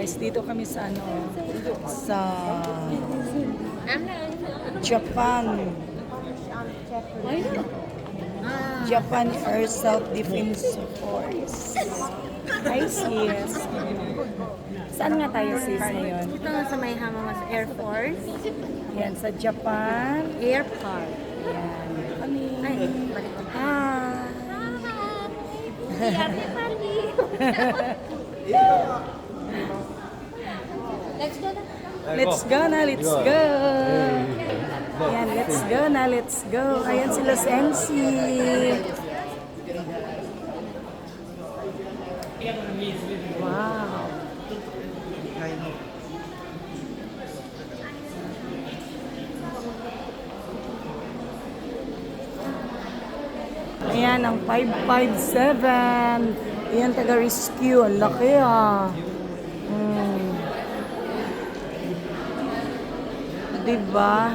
guys, dito kami sa sa Japan. Japan Air Self-Defense Force. Hi sis. Saan nga tayo sis ngayon? Ito nga sa may Hamamas Air Force. Yan, sa Japan. Airport. Yan. Kami. Ay, balik ko. Hi. Happy party! Let's go na. Let's go na, let's go. Ayan, let's go na, let's go. Ayan sila Sensi. Wow. Ayan, ang 557. Ayan, taga-rescue. Ang laki ah. Diba?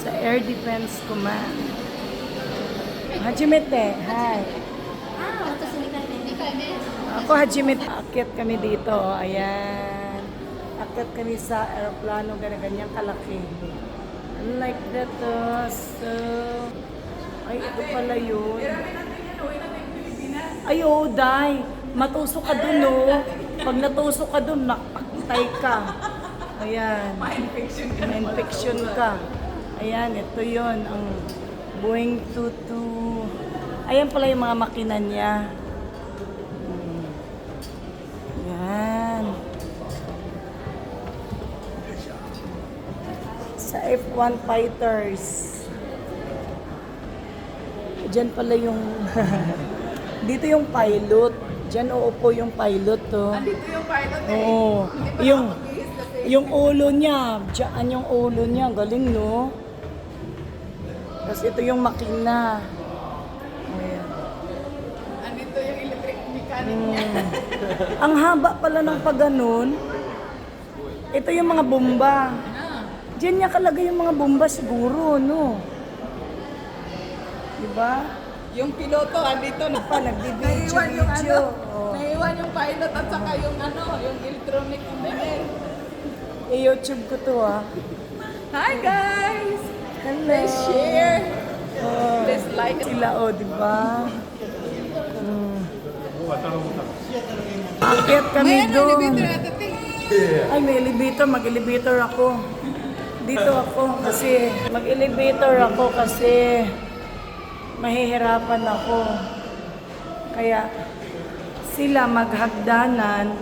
Sa Air Defense Command. Hajimete, hi. Ako Hajimete. Akit kami dito. Ayan. Akit kami sa aeroplano. Ganyan kalaki. Like that. So, ay, ito pala yun. Ay, oh, Day. Matusok ka dun, oh. Pag natusok ka dun, nakpakitay ka. Ayan. Ma-infection ka. Ayan, ito yon ang Boeing 22. Ayan pala yung mga makina niya. Ayan. Sa F1 fighters. Diyan pala yung... Dito yung pilot. Diyan uupo yung pilot, to. Dito yung pilot eh. Oo. Yung ulo niya. Diyan yung ulo niya. Galing, no? Tapos ito yung makina. Ayan. Andito yung electric mechanic niya. Ang haba pala ng pagganon. Ito yung mga bomba. Diyan niya kalagay yung mga bomba siguro, no? Diba? Yung piloto, andito na. Pa, nagbibidyo. Naiwan yung ano. Oh. Naiwan yung pilot at saka yung ano, yung electronic engineer. I-YouTube ko to, ah. Hi guys! Hello. Please share. Oh. Please like. Sila, oh, diba? Akit kami May ano, doon. elevator natin. Ay, may elevator. Mag-elevator ako. Dito ako kasi mag-elevator ako kasi mahihirapan ako. Kaya sila maghagdanan.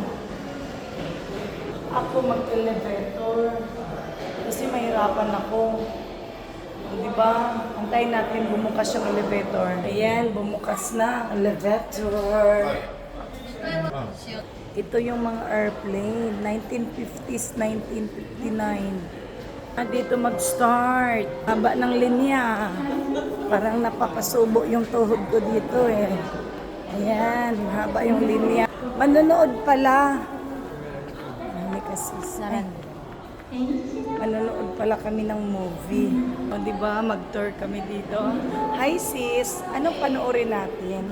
Ako mag-elevator. Kasi mahirapan ako. Di ba? Antayin natin bumukas yung elevator. Ayan, bumukas na ang elevator. Ito yung mga airplane. 1950s, 1959. Dito mag-start. Haba ng linya. Parang napapasubo yung tuhod ko dito eh. Ayan, haba yung linya. Manonood pala. Ay, kasi manonood pala kami ng movie. O, diba, mag-tour kami dito. Hi sis, anong panoorin natin?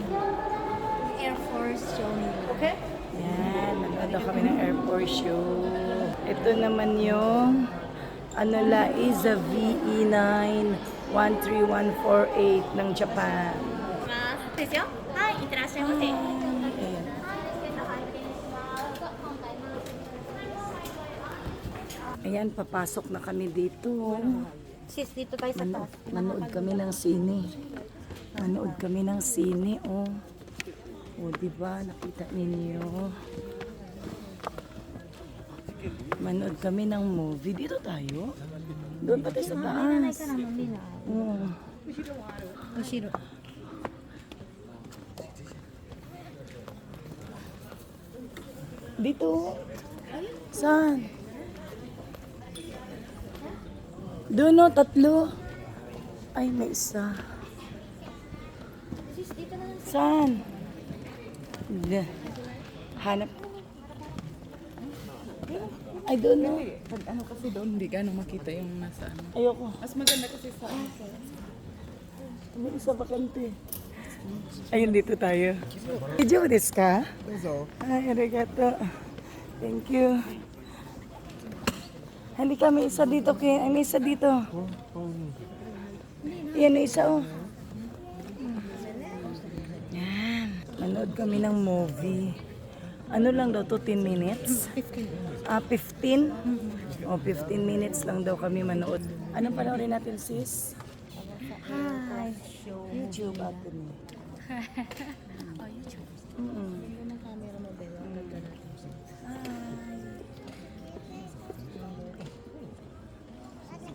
Air Force show nila. Okay? Yan, nanonood kami ng Air Force show. Ito naman yung Iza VE9 13148 ng Japan. ですよ。はい、いってらっしゃいませ。 Ayan. Ayan, papasok na kami dito. Sis, dito tayo sa taas. Manood kami ng sine. Manood kami ng sine, oh. Oh, diba? Nakita ninyo. Manood kami ng movie. Dito tayo? Doon pa tayo sa taas. Oh. Ushiro. Dito. Saan? Doon, no, tatlo. Ay, may isa. Sis, dito na lang. Saan? Hanap. I don't know. Pag ano kasi doon, hindi gano'ng makita yung nasa ano. Ayoko. Mas maganda kasi sa ano. May isa bakante. Ayun, dito tayo. Video desu ka? Ay, arigato. Thank you. Halika, may isa dito. May isa dito. Yan, may isa oh. Yan. Manood kami ng movie. Ano lang daw to, 10 minutes? 15. 15? O, 15 minutes lang daw kami manood. Anong panoorin natin, sis? Hi. YouTube atin eh. Oh, YouTube.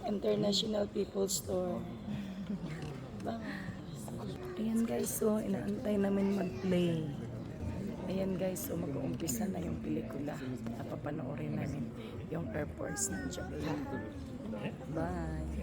International People's Store. Ayan guys, so inaantay namin mag-play. Ayan guys, so mag-uumpisa na yung pelikula. Napapanoorin namin yung Air Force ng Japan. Bye!